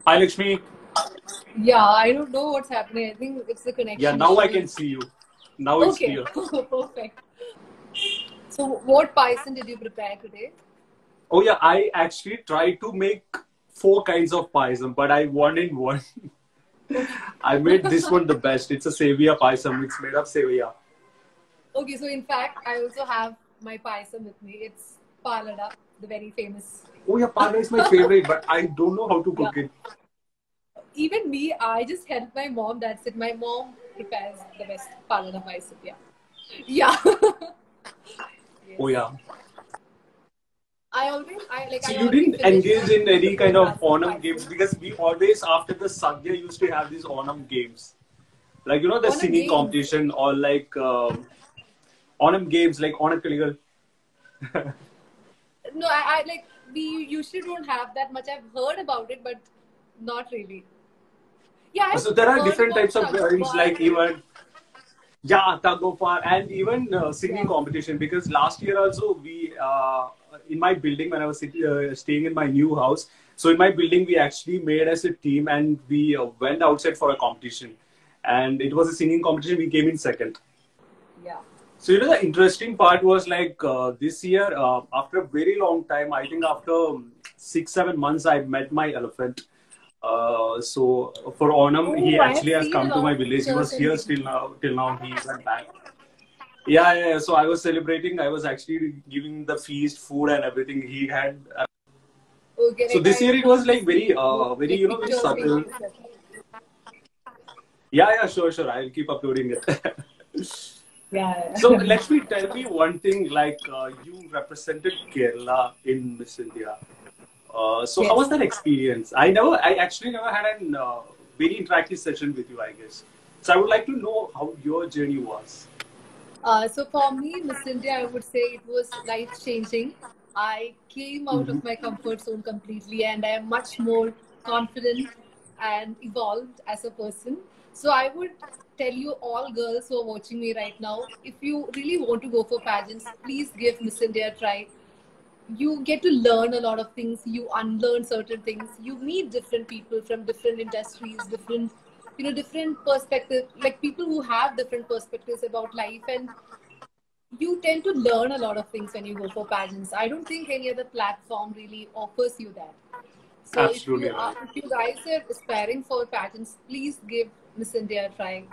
Hi, Lakshmi. Yeah, I don't know what's happening. I think it's the Yeah, connection now I issue. can see you. Now it's Okay, clear. perfect. So, what Python did you prepare today? Oh yeah, I actually tried to make four kinds of paisam, but I won in one. Okay. I made this one the best. It's a sevia paisam. It's made of sevia. Okay, so in fact, I also have my paisam with me. It's palada, the very famous. Oh yeah, pada is my favorite, but I don't know how to Yeah. cook it. Even me, I just help my mom. That's it. My mom prepares the best palada paisam. Yeah. Yeah. Oh Yes. yeah. So I you already didn't finished engage in the any four kind of glass of Onam games paisam. because we always after the Sadhya used to have these Onam games, like the On a singing game. competition or like Onam games like Onam. No, I like we usually don't have that much. I've heard about it, but not really. Yeah, So there I've are heard different about types of tug of games war. like even yeah, tug of war and even singing Yeah. competition. Because last year also we in my building when I was staying in my new house. So in my building we actually made as a team and we went outside for a competition, and it was a singing competition. We came in second. Yeah. So the interesting part was like this year after a very long time. I think after 6 7 months I met my elephant. So for Onam, he Oh, I have actually has seen a come to lot my of village. He pictures was and here videos. still now. Till now, he went back. Yeah, yeah, yeah. So I was celebrating. I was actually giving the feast, food, and everything. He had. Okay, So like this I year it want was to like see very, like very pictures being subtle. posted. Yeah, yeah, sure, sure. I'll keep uploading it. Yeah. So let me tell me one thing. Like you represented Kerala in Miss India. So how was Yes. that experience? I actually never had a very interactive session with you, I guess. So I would like to know how your journey was. So for me, Miss India, I would say it was life changing. I came out Mhm. of my comfort zone completely, and I am much more confident and evolved as a person. So I would tell you, all girls who are watching me right now, if you really want to go for pageants, please give Miss India a try. You get to learn a lot of things, you unlearn certain things, you meet different people from different industries, different perspectives, like people who have different perspectives about life, and you tend to learn a lot of things when you go for pageants. I don't think any other platform really offers you that. So Absolutely right. if you guys are aspiring for pageants, please give Miss India a try.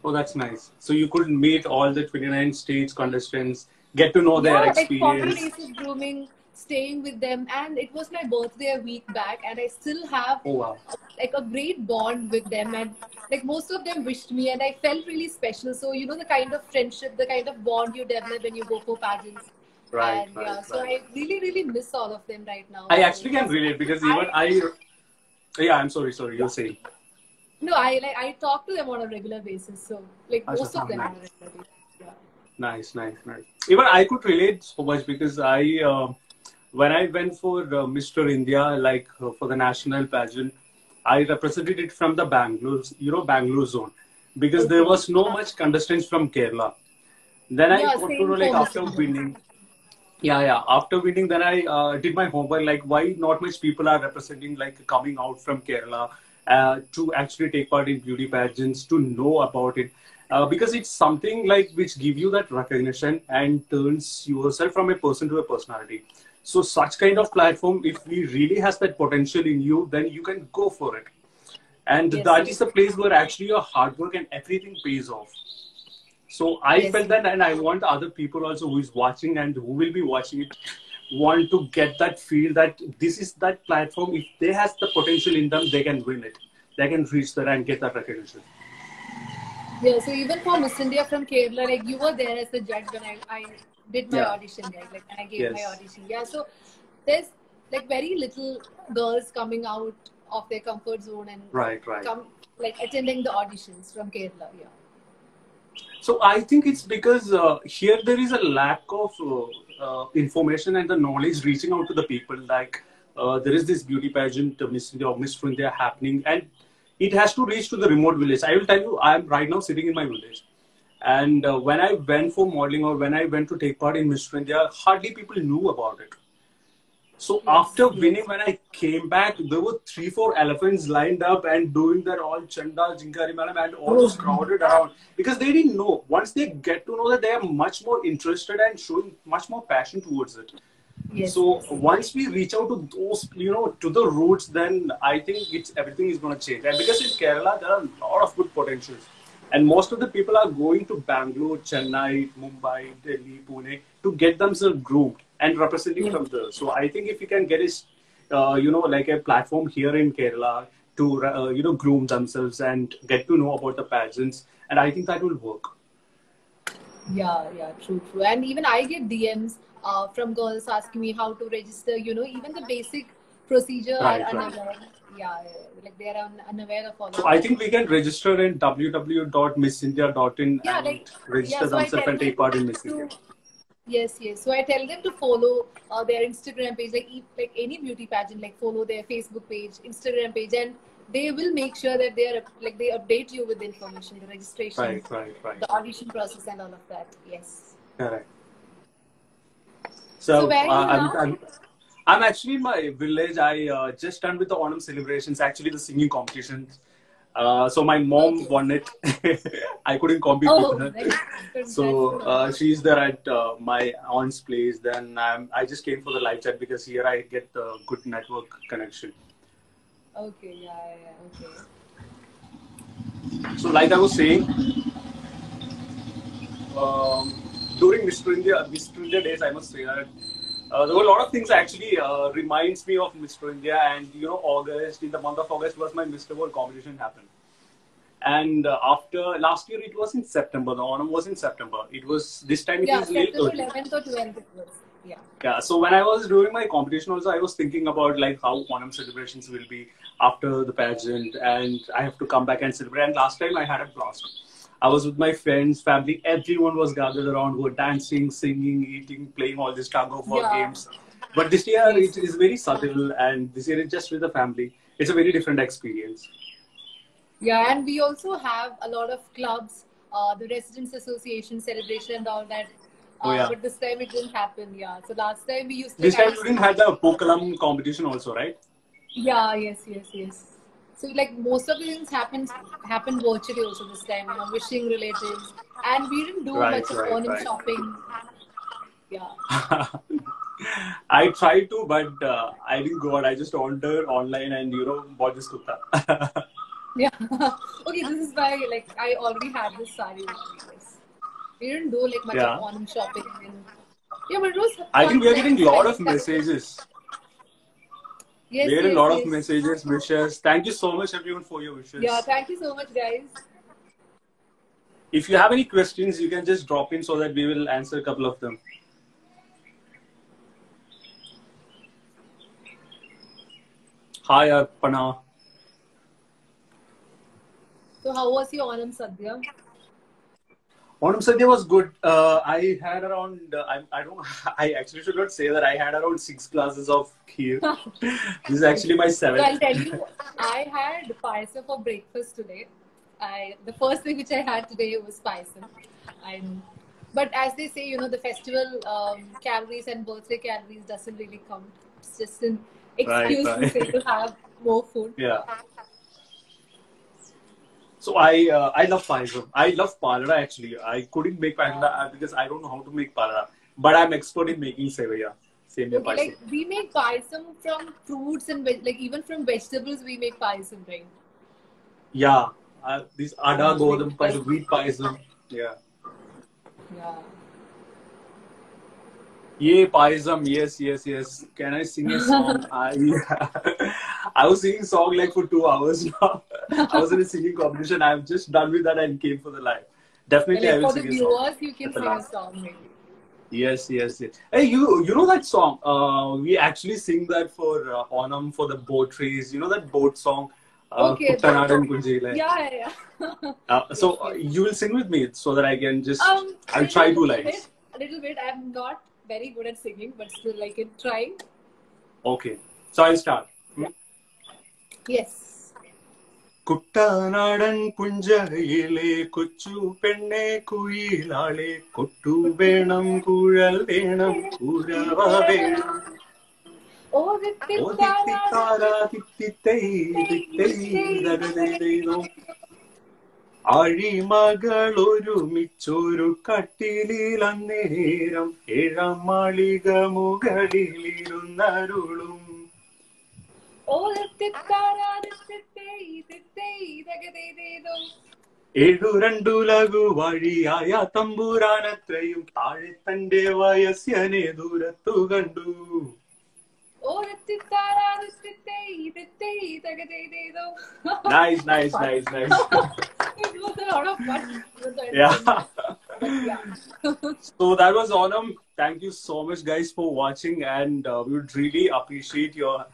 Oh, that's nice. So you could meet all the 29 stage contestants, get to know their Yeah, like experience. spontaneous grooming, staying with them, and it was my birthday a week back, and I still have Oh wow. like a great bond with them, and like most of them wished me, and I felt really special. So the kind of friendship, the kind of bond you develop when you go for pageants, Right, and right, yeah, so right. I really really miss all of them right now. I So actually can relate because even I I. Yeah, I'm sorry, sorry. You're yeah. saying. No, I talk to them on a regular basis. So like Acha, most of them nice. on a regular basis. Yeah. Nice, nice, nice. Even I could relate so much because when I went for Mr. India, like for the national pageant, I represented it from the Bangalore, Bangalore zone, because there Okay. was no much contestants from Kerala. Then I Yeah, got to know same like for Miss after India. winning, yeah, yeah. After winning, then I did my homework. Like, why not much people are representing, like, coming out from Kerala to actually take part in beauty pageants, to know about it, because it's something like which give you that recognition and turns yourself from a person to a personality. So, such kind of platform, if we really has that potential in you, then you can go for it. And Yes, that is yes, the place where actually your hard work and everything pays off. So I yes, felt yes. that, and I want other people also who is watching and who will be watching it want to get that feel that this is that platform. If they has the potential in them, they can win it. They can reach there and get that recognition. Yeah, so even for Miss India from Kerala, like you were there as the judge when I did my Yeah. audition, right? Like when I gave my Yes. audition. Yeah, so there's like very little girls coming out of their comfort zone and Right. Right. come like attending the auditions from Kerala. Yeah. So I think it's because here there is a lack of information and the knowledge reaching out to the people. Like there is this beauty pageant, Miss India or Miss India happening, and it has to reach to the remote village. I will tell you, I am right now sitting in my village, and when I went for modeling or when I went to take part in Miss India, hardly people knew about it. So Yes, after yes. winning, when I came back, there were 3-4 elephants lined up and doing their all chanda, jinkari madam, and all Oh, those crowded around because they didn't know. Once they get to know that they are much more interested and showing much more passion towards it. yes, So yes, once we reach out to those, to the roots, then I think everything is going to change. And because in Kerala there are a lot of good potentials, and most of the people are going to Bangalore, Chennai, Mumbai, Delhi, Pune to get themselves groomed and representing yes. from there. So I think if we can get like a platform here in Kerala to groom themselves and get to know about the pageants, and I think that will work. Yeah, yeah, true, true. And even I get DMs from girls asking me how to register. Even the basic procedure are Right, right. unaware. Yeah, yeah, like they are unaware of all So of I that. think we can register in www.missindia.in Yeah, and like yeah. register So I themselves tell and them take part in Miss India. to yes, yes. So I tell them to follow their Instagram page, like any beauty pageant, like follow their Facebook page, Instagram page, and they will make sure that they are like they update you with the information, the registration, Right, right, right. the audition process, and all of that. Yes. Correct. So So where are you I'm, now? I'm I'm actually in my village. I just done with the Onam celebrations, actually the singing competitions. So my mom Okay. won it. I couldn't compete with Oh, her. nice. Congrats So to her. she's there at my aunt's place. Then I just came for the live chat because here I get the good network connection. Okay, yeah, yeah, okay. So like I was saying, um, during Mr. India days, I must say that there were a lot of things actually reminds me of Mr. India, and August, in the month of August was my Mr. World competition happened. And after last year, it was in September. The Onam was in September. It was this time. It Yeah, is little September early. 11th or 12th it was. Yeah. Yeah. So when I was doing my competition, also I was thinking about like how Onam celebrations will be after the pageant, and I have to come back and celebrate. And last time I had a blast. I was with my friends, family. Everyone was gathered around, were dancing, singing, eating, playing all these tug of war Yeah. games. But this year Yes. it is very subtle, and this year it's just with the family. It's a very different experience. Yeah, and we also have a lot of clubs, the Residents Association celebration and all that. Oh yeah. But this time it didn't happen. Yeah. So last time we used This I time you used to didn't have the Pokalam competition also, right? yeah, yes, yes, yes. So like most of the things happened virtually also this time. Wishing relatives, and we didn't do Right, much of right, Onam right. shopping. Yeah. I tried to, but I didn't go out. I just ordered online and bought this kurta. Yeah. Okay, this is why like I already had this sari with me. Yes. We didn't do like much of Yeah, Onam shopping and yeah, but it was I think fun, we are like getting a lot spending of time with messages. We yes, are getting a yes, lot of yes. messages, wishes. Thank you so much, everyone, for your Yeah, wishes. thank you so much, guys. If you have any questions, you can just drop in so that we will answer a couple of them. Hi, Arpana. So how was your Onam Sadhya? Onam Sadhya was good. I had around, I don't, I actually should not say that I had around 6 glasses of kheer. This is actually my So I'll seventh. tell you, I had paisa for breakfast today. The first thing which I had today was paisa. I know. But as they say, the festival calories and birthday calories doesn't really count. It's just an Right, excuse to say right. to have more food. Yeah. So I love payasam. I love palada actually. I couldn't make palada because I don't know how to make palada. But I'm expert in making sevaya, semia Okay, payasam. like we make paisam from fruits and like even from vegetables we make paisam, right? Yeah, this ada Like godam payasam, wheat payasam. Yeah. yeah. Ye payasam, yes, yes, yes. Can I sing a song? I was singing song like for 2 hours now. I was in a singing competition. I'm just done with that and came for the live. And Definitely, I like will for the sing a song viewers, you can at the sing a last. song maybe. Yes, yes, yes. Hey, you know that song? We actually sing that for Onam for the boat race. You know that boat song, Okay, Kuttanadan Kunjile. yeah, yeah, yeah. So Yes, yes. you will sing with me so that I can just. I'll try two Little bit, lines. a little bit. I'm not very good at singing, but still I can try. Okay. So I'll start. Yeah. Yes. കുട്ടനാടൻ പുഞ്ചയിലെ കൊച്ചു പെണ്ണെ കുയിലാളെ കൊട്ടു വേണം കുഴൽ വേണം കുരവ വേണം Oh, ഓ തിത്തിത്താരാ തിത്തിത്തൈ തിത്തൈ തകതൈതൈതോ. അഴിമകൾ ഒരുമിച്ചൊരു കട്ടിലിൽ അന്നേരം ഏഴാം മാളിക മുകളിലിരുന്നരുളും. ഏഴു ലഘു വഴിയായ തമ്പുരാനത്രയും താഴെ തന്റെ വയസ്യനെ ദൂരത്തു കണ്ടു. Nice, nice, nice, nice. It was a lot of fun. Yeah. Yeah. So that was Onam. Thank you so much, guys, for watching, and we would really appreciate your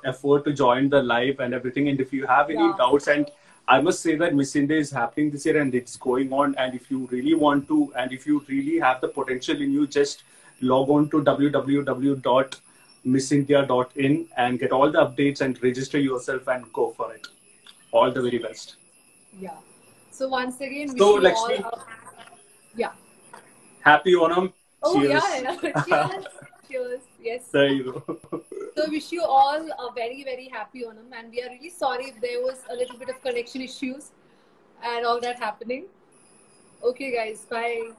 effort to join the live and everything. And if you have any Yeah. doubts, and I must say that Miss India is happening this year and it's going on. And if you really want to, and if you really have the potential in you, just log on to www.missindia.in and get all the updates and register yourself and go for it. All the very best. Yeah. So once again, wish So, you Lakshmi, all. Yeah. happy Onam. Oh Cheers. yeah. Cheers. Cheers. Yes. There you go. So wish you all a very, very happy Onam, and we are really sorry if there was a little bit of connection issues and all that happening. Okay, guys. Bye.